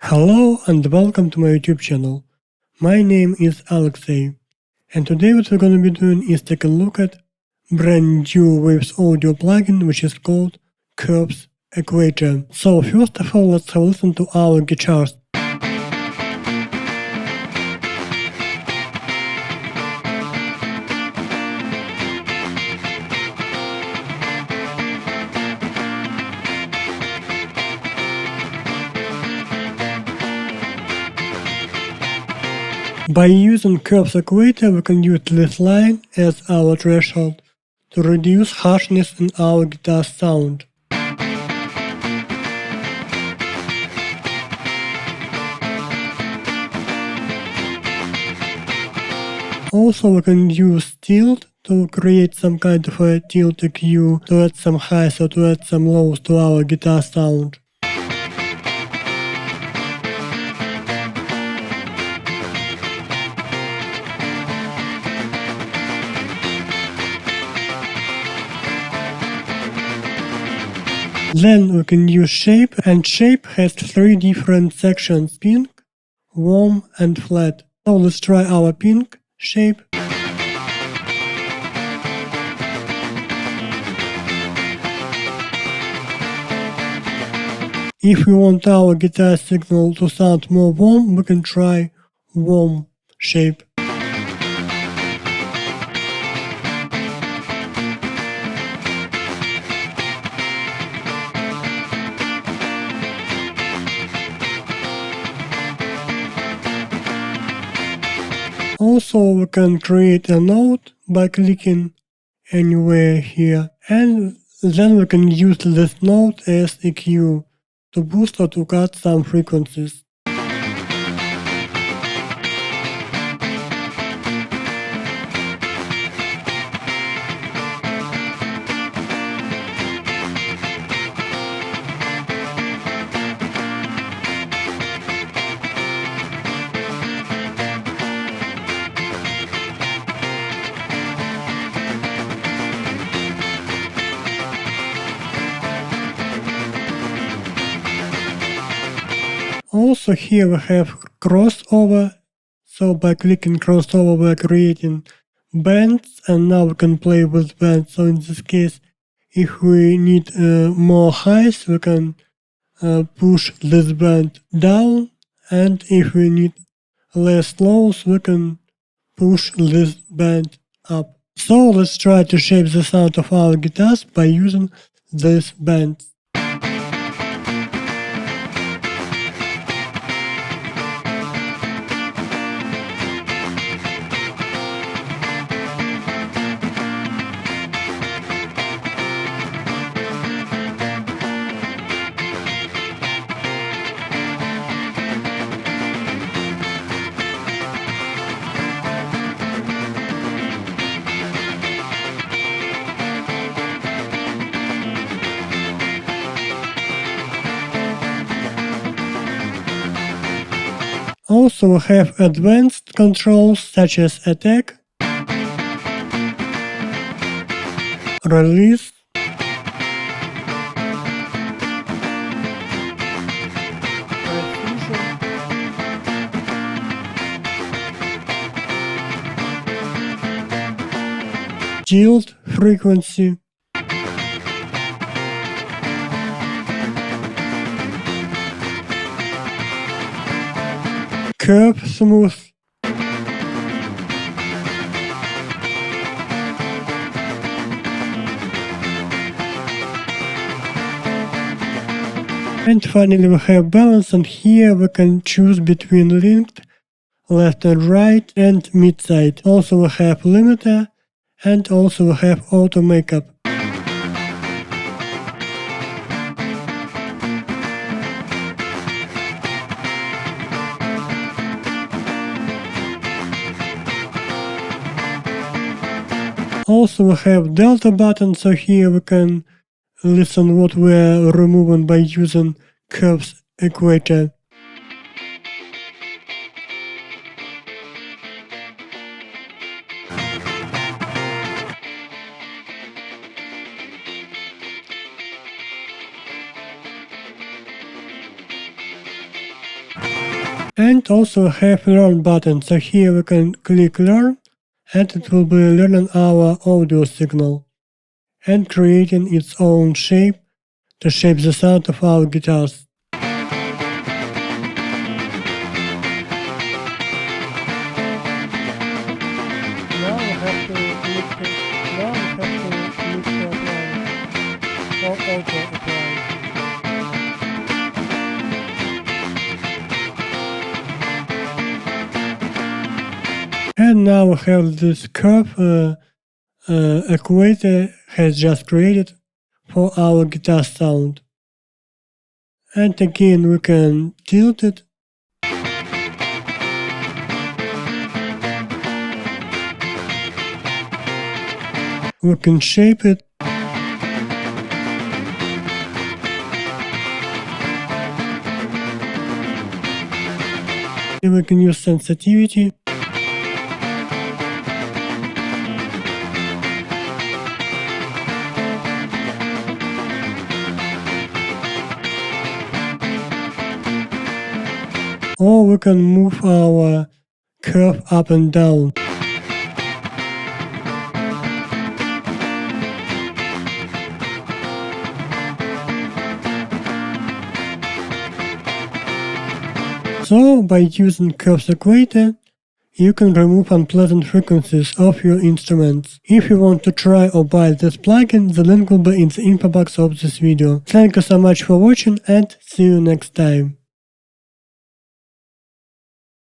Hello and welcome to my YouTube channel. My name is Alexey, and today what we're going to be doing is take a look at brand new Waves audio plugin which is called Equator. So first of all, let's have a listen to our guitars. By using Equator, we can use this line as our threshold to reduce harshness in our guitar sound. Also, we can use tilt to create some kind of a tilt EQ to add some highs or to add some lows to our guitar sound. Then we can use shape, and shape has three different sections: pink, warm and flat. So let's try our pink shape. If we want our guitar signal to sound more warm, we can try warm shape. Also, we can create a note by clicking anywhere here, and then we can use this note as EQ to boost or to cut some frequencies. Also here we have crossover, so by clicking crossover we are creating bands, and now we can play with bands. So in this case, if we need more highs, we can push this band down, and if we need less lows, we can push this band up. So let's try to shape the sound of our guitars by using this band. Also we have advanced controls such as attack, release, precision, tilt, frequency, curve, smooth, and finally we have balance, and here we can choose between linked, left and right, and mid-side. Also we have limiter, and also we have auto makeup. Also we have delta button, so here we can listen what we are removing by using curves equator. And also have learn button, so here we can click learn and it will be learning our audio signal and creating its own shape to shape the sound of our guitars. Now we have to click to apply or auto apply. And now we have this curve Equator has just created for our guitar sound. And again we can tilt it. We can shape it. And we can use sensitivity. Or we can move our curve up and down. So, by using Curves Equator, you can remove unpleasant frequencies of your instruments. If you want to try or buy this plugin, the link will be in the info box of this video. Thank you so much for watching and see you next time.